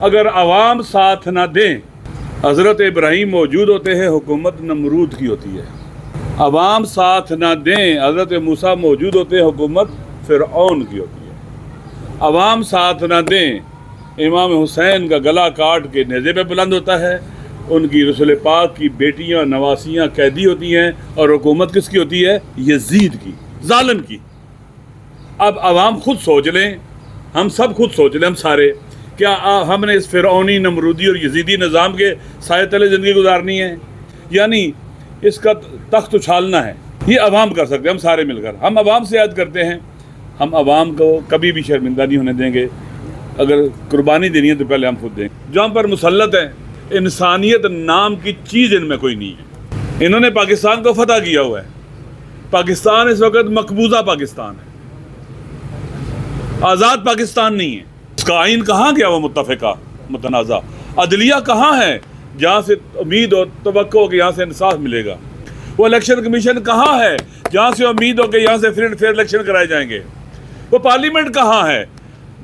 اگر عوام ساتھ نہ دیں، حضرت ابراہیم موجود ہوتے ہیں، حکومت نمرود کی ہوتی ہے۔ عوام ساتھ نہ دیں، حضرت موسیٰ موجود ہوتے ہیں، حکومت فرعون کی ہوتی ہے۔ عوام ساتھ نہ دیں، امام حسین کا گلا کاٹ کے نیزے پہ بلند ہوتا ہے، ان کی رسول پاک کی بیٹیاں نواسیاں قیدی ہوتی ہیں، اور حکومت کس کی ہوتی ہے؟ یزید کی، ظالم کی۔ اب عوام خود سوچ لیں، ہم سب خود سوچ لیں، ہم سارے، کیا ہم نے اس فرعونی نمرودی اور یزیدی نظام کے سائے تلے زندگی گزارنی ہے؟ یعنی اس کا تخت اچھالنا ہے؟ یہ عوام کر سکتے ہیں، ہم سارے مل کر۔ ہم عوام سے عہد کرتے ہیں، ہم عوام کو کبھی بھی شرمندہ نہیں ہونے دیں گے۔ اگر قربانی دینی ہے تو پہلے ہم خود دیں گے۔ جو ہم پر مسلط ہیں، انسانیت نام کی چیز ان میں کوئی نہیں ہے۔ انہوں نے پاکستان کو فتح کیا ہوا ہے۔ پاکستان اس وقت مقبوضہ پاکستان ہے، آزاد پاکستان نہیں ہے۔ اس کا آئین کہاں گیا؟ وہ متفقہ متنازع عدلیہ کہاں ہے جہاں سے امید اور توقع ہو کہ یہاں سے انصاف ملے گا؟ وہ الیکشن کمیشن کہاں ہے جہاں سے امید ہو کہ یہاں سے فری اینڈ فیئر الیکشن کرائے جائیں گے؟ وہ پارلیمنٹ کہاں ہے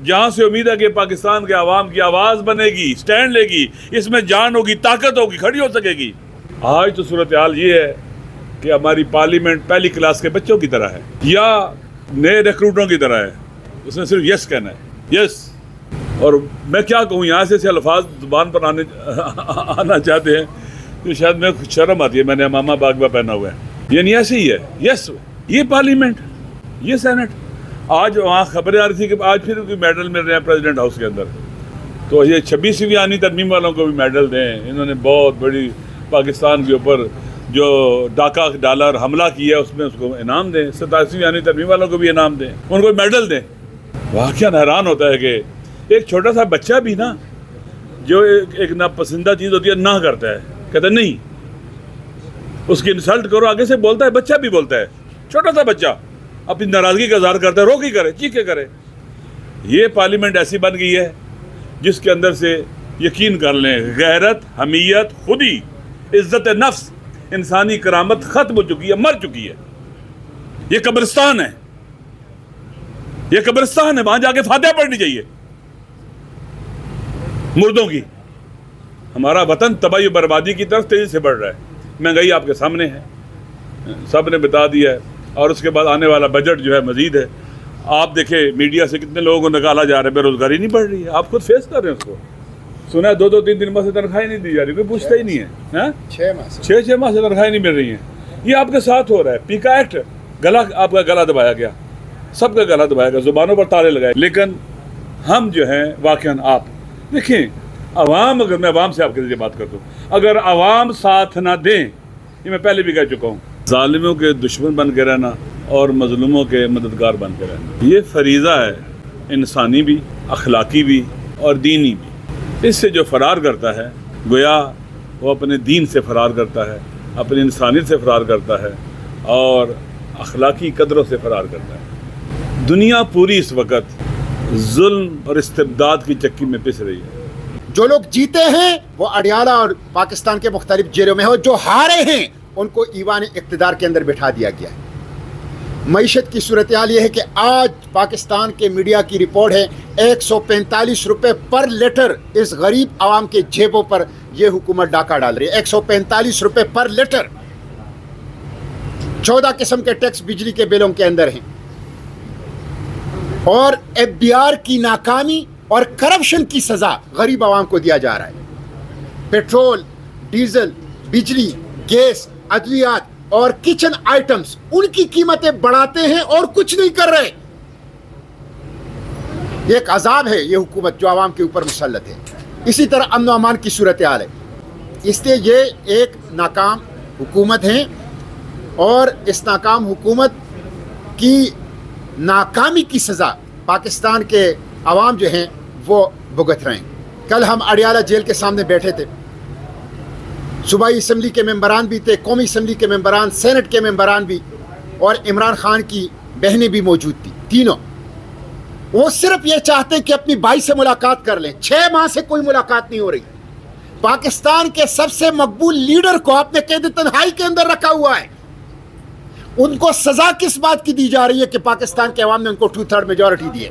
جہاں سے امید ہے کہ پاکستان کے عوام کی آواز بنے گی، سٹینڈ لے گی، اس میں جان ہوگی، طاقت ہوگی، کھڑی ہو سکے گی؟ آج تو صورتحال یہ ہے کہ ہماری پارلیمنٹ پہلی کلاس کے بچوں کی طرح ہے، یا نئے ریکروٹوں کی طرح ہے۔ اس نے صرف یس کہنا ہے، یس۔ اور میں کیا کہوں، یہاں سے ایسے الفاظ زبان پر آنا چاہتے ہیں کہ شاید میں شرم آتی ہے، میں نے امامہ باغبہ پہنا ہوا ہے، یعنی ایسے ہی ہے، یس۔ یہ پارلیمنٹ، یہ سینٹ۔ آج وہاں خبریں آ رہی تھی کہ آج پھر کوئی میڈل مل رہے ہیں پریزیڈنٹ ہاؤس کے اندر، تو یہ 26ویں آئینی ترمیم والوں کو بھی میڈل دیں۔ انہوں نے بہت بڑی پاکستان کے اوپر جو ڈاکہ ڈالا اور حملہ کیا، اس میں اس کو انعام دیں۔ 27ویں آئینی ترمیم والوں کو بھی انعام دیں، ان کو میڈل دیں۔ واقعاً حیران ہوتا ہے کہ ایک چھوٹا سا بچہ بھی نا، جو ایک ناپسندہ چیز ہوتی ہے نہ کرتا ہے، کہتا ہے نہیں، اس کی انسلٹ کرو، آگے سے بولتا ہے، بچہ بھی بولتا ہے، چھوٹا سا بچہ اپنی ناراضگی کا اظہار کرتا ہے، رو کے کرے، چیخ کے کرے۔ یہ پارلیمنٹ ایسی بن گئی ہے جس کے اندر سے یقین کر لیں غیرت، حمیت، خودی، عزت نفس، انسانی کرامت ختم ہو چکی ہے، مر چکی ہے۔ یہ قبرستان ہے، یہ قبرستان ہے، وہاں جا کے فاتحہ پڑھنی چاہیے مردوں کی۔ ہمارا وطن تباہی و بربادی کی طرف تیزی سے بڑھ رہا ہے، مہنگائی آپ کے سامنے ہے، سب نے بتا دیا ہے، اور اس کے بعد آنے والا بجٹ جو ہے مزید ہے۔ آپ دیکھیں میڈیا سے کتنے لوگوں کو نکالا جا رہا ہے، بے روزگاری نہیں بڑھ رہی ہے، آپ خود فیس کر رہے ہیں اس کو۔ سنا ہے 2-3 ماہ سے تنخواہیں نہیں دی جا رہی، کوئی پوچھتا ہی نہیں ہے۔ 6 ماہ سے تنخواہیں نہیں مل رہی ہیں۔ یہ آپ کے ساتھ ہو رہا ہے۔ پیکا ایکٹ، گلا، آپ کا گلا دبایا گیا، سب کا گلا دبایا گیا، زبانوں پر تالے لگائے۔ لیکن ہم جو ہیں واقعاً، آپ دیکھیں عوام، اگر میں عوام سے آپ کے ذریعے بات کرتا ہوں، اگر عوام ساتھ نہ دیں، یہ میں پہلے بھی کہہ چکا ہوں، ظالموں کے دشمن بن کے رہنا اور مظلوموں کے مددگار بن کے رہنا، یہ فریضہ ہے، انسانی بھی، اخلاقی بھی اور دینی بھی۔ اس سے جو فرار کرتا ہے، گویا وہ اپنے دین سے فرار کرتا ہے، اپنی انسانیت سے فرار کرتا ہے، اور اخلاقی قدروں سے فرار کرتا ہے۔ دنیا پوری اس وقت ظلم اور استبداد کی چکی میں پس رہی ہے۔ جو لوگ جیتے ہیں وہ اڈیالہ اور پاکستان کے مختلف جیلوں میں ہو، جو ہارے ہیں ان کو ایوان اقتدار کے اندر بٹھا دیا گیا ہے۔ معیشت کی صورتحال یہ ہے کہ آج پاکستان کے میڈیا کی رپورٹ ہے 145 روپے پر لیٹر اس غریب عوام کے جیبوں پر یہ حکومت ڈاکہ ڈال رہی ہے۔ 145 روپے پر لیٹر۔ 14 قسم کے ٹیکس بجلی کے بلوں کے اندر ہیں، اور FBR کی ناکامی اور کرپشن کی سزا غریب عوام کو دیا جا رہا ہے۔ پیٹرول، ڈیزل، بجلی، گیس، ادویات اور کچن آئٹمز، ان کی قیمتیں بڑھاتے ہیں اور کچھ نہیں کر رہے۔ یہ ایک عذاب ہے، یہ حکومت جو عوام کے اوپر مسلط ہے۔ اسی طرح امن و امان کی صورتحال ہے۔ اس لیے یہ ایک ناکام حکومت ہے، اور اس ناکام حکومت کی ناکامی کی سزا پاکستان کے عوام جو ہیں وہ بھگت رہے ہیں۔ کل ہم اڈیالہ جیل کے سامنے بیٹھے تھے، صوبائی اسمبلی کے ممبران بھی تھے، قومی اسمبلی کے ممبران، سینٹ کے ممبران بھی، اور عمران خان کی بہنیں بھی موجود تھیں، تینوں۔ وہ صرف یہ چاہتے ہیں کہ اپنی بھائی سے ملاقات کر لیں۔ 6 ماہ سے کوئی ملاقات نہیں ہو رہی۔ پاکستان کے سب سے مقبول لیڈر کو آپ نے قید تنہائی کے اندر رکھا ہوا ہے۔ ان کو سزا کس بات کی دی جا رہی ہے کہ پاکستان کے عوام نے ان کو 2/3 میجورٹی دی ہے۔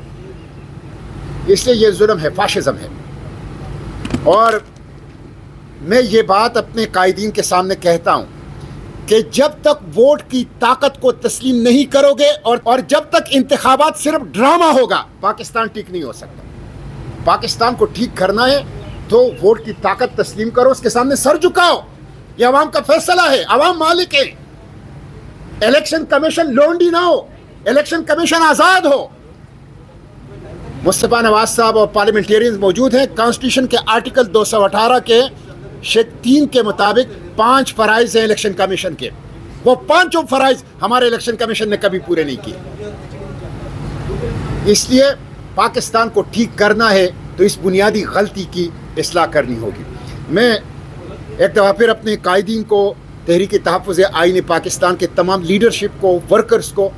اس لیے یہ ظلم ہے، فاشزم ہے۔ اور میں یہ بات اپنے قائدین کے سامنے کہتا ہوں کہ جب تک ووٹ کی طاقت کو تسلیم نہیں کرو گے اور جب تک انتخابات صرف ڈرامہ ہوگا، پاکستان ٹھیک نہیں ہو سکتا. پاکستان کو ٹھیک کرنا ہے تو ووٹ کی طاقت تسلیم کرو، اس کے سامنے سر جھکاؤ. یہ عوام کا فیصلہ ہے، عوام مالک ہے. الیکشن کمیشن لونڈی نہ ہو، الیکشن کمیشن آزاد ہو. مصطفیٰ نواز صاحب اور پارلیمنٹیرینز موجود ہیں. کانسٹیٹیوشن کے آرٹیکل 218 کے شیک 3 کے مطابق 5 فرائض ہیں الیکشن کمیشن کے. وہ 5 فرائض ہمارے الیکشن کمیشن نے کبھی پورے نہیں کیے. اس لیے پاکستان کو ٹھیک کرنا ہے تو اس بنیادی غلطی کی اصلاح کرنی ہوگی. میں ایک دفعہ پھر اپنے قائدین کو، تحریک تحفظ آئین پاکستان کے تمام لیڈرشپ کو، ورکرز کو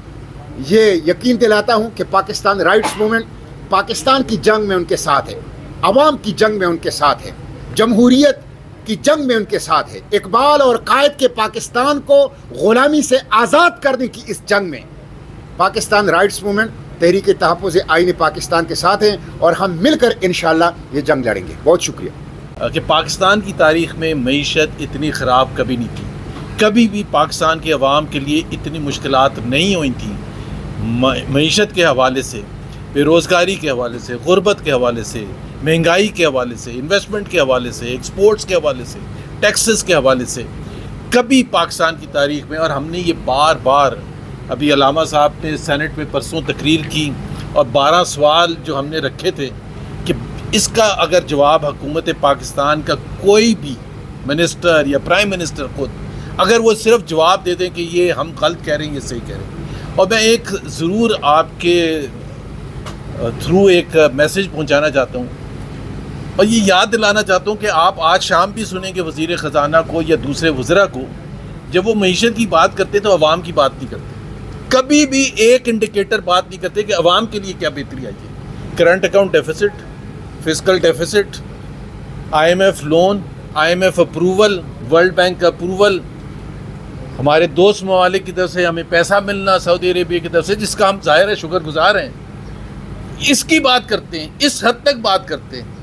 یہ یقین دلاتا ہوں کہ پاکستان رائٹس موومنٹ پاکستان کی جنگ میں ان کے ساتھ ہے، عوام کی جنگ میں ان کے ساتھ ہے، جمہوریت کی جنگ میں ان کے ساتھ ہے. اقبال اور قائد کے پاکستان کو غلامی سے آزاد کرنے کی اس جنگ میں پاکستان رائٹس موومنٹ، تحریک تحفظ آئین پاکستان کے ساتھ ہیں اور ہم مل کر انشاءاللہ یہ جنگ لڑیں گے. بہت شکریہ. کہ پاکستان کی تاریخ میں معیشت اتنی خراب کبھی نہیں تھی. کبھی بھی پاکستان کے عوام کے لیے اتنی مشکلات نہیں ہوئی تھیں. معیشت کے حوالے سے، بے روزگاری کے حوالے سے، غربت کے حوالے سے، مہنگائی کے حوالے سے، انویسٹمنٹ کے حوالے سے، ایکسپورٹس کے حوالے سے، ٹیکسز کے حوالے سے کبھی پاکستان کی تاریخ میں. اور ہم نے یہ بار بار، ابھی علامہ صاحب نے سینٹ میں پرسوں تقریر کی اور 12 سوال جو ہم نے رکھے تھے کہ اس کا اگر جواب حکومت پاکستان کا کوئی بھی منسٹر یا پرائم منسٹر خود اگر وہ صرف جواب دے دیں کہ یہ ہم غلط کہہ رہے ہیں، یہ صحیح کہہ رہے ہیں. اور میں ایک ضرور آپ کے تھرو ایک میسیج پہنچانا چاہتا ہوں اور یہ یاد دلانا چاہتا ہوں کہ آپ آج شام بھی سنیں کہ وزیر خزانہ کو یا دوسرے وزراء کو جب وہ معیشت کی بات کرتے تو عوام کی بات نہیں کرتے. کبھی بھی ایک انڈیکیٹر بات نہیں کرتے کہ عوام کے لیے کیا بہتری آئی ہے. Current account deficit, fiscal deficit, I M F loan, I M F approval, World Bank کا اپروول، ہمارے دوست ممالک کی طرف سے ہمیں پیسہ ملنا، سعودی عربیہ کی طرف سے، جس کا ہم ظاہر ہے شکر گزار ہیں. اس کی بات کرتے ہیں، اس حد تک بات کرتے ہیں.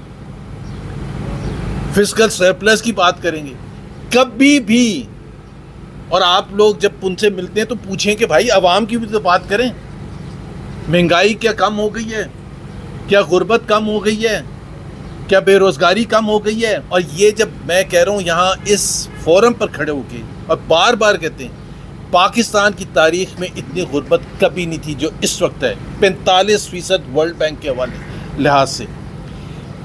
فسکل سرپلس کی بات کریں گے کبھی بھی. اور آپ لوگ جب ان سے ملتے ہیں تو پوچھیں کہ بھائی عوام کی بھی تو بات کریں. مہنگائی کیا کم ہو گئی ہے؟ کیا غربت کم ہو گئی ہے؟ کیا بے روزگاری کم ہو گئی ہے؟ اور یہ جب میں کہہ رہا ہوں یہاں اس فورم پر کھڑے ہو کے اور بار بار کہتے ہیں پاکستان کی تاریخ میں اتنی غربت کبھی نہیں تھی جو اس وقت ہے. 45% ورلڈ بینک کے حوالے لحاظ سے.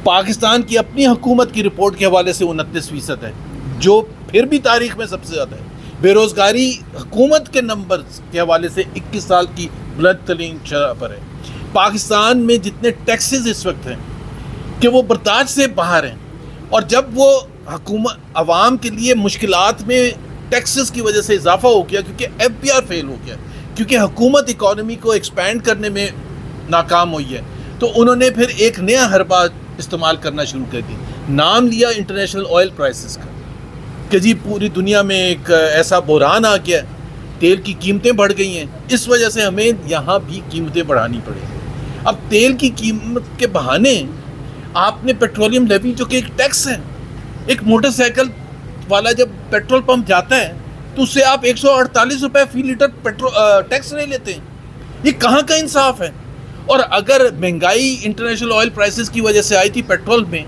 پاکستان کی اپنی حکومت کی رپورٹ کے حوالے سے 29% ہے جو پھر بھی تاریخ میں سب سے زیادہ ہے. بے روزگاری حکومت کے نمبر کے حوالے سے 21 سال کی بلند ترین شرح پر ہے. پاکستان میں جتنے ٹیکسز اس وقت ہیں کہ وہ برداشت سے باہر ہیں. اور جب وہ حکومت عوام کے لیے مشکلات میں ٹیکسز کی وجہ سے اضافہ ہو گیا کیونکہ ایف پی آر فیل ہو گیا، کیونکہ حکومت اکانومی کو ایکسپینڈ کرنے میں ناکام ہوئی ہے، تو انہوں نے پھر ایک نیا حربہ استعمال کرنا شروع کر دی. نام لیا انٹرنیشنل آئل پرائسز کا کہ جی پوری دنیا میں ایک ایسا بحران آ گیا، تیل کی قیمتیں بڑھ گئی ہیں، اس وجہ سے ہمیں یہاں بھی قیمتیں بڑھانی پڑیں. اب تیل کی قیمت کے بہانے آپ نے پیٹرولیم لیوی جو کہ ایک ٹیکس ہے، ایک موٹر سائیکل والا جب پیٹرول پمپ جاتا ہے تو اس سے آپ 148 روپے فی لیٹر ٹیکس لے لیتے ہیں. یہ کہاں کا انصاف ہے؟ اور اگر مہنگائی انٹرنیشنل آئل پرائسز کی وجہ سے آئی تھی پیٹرول میں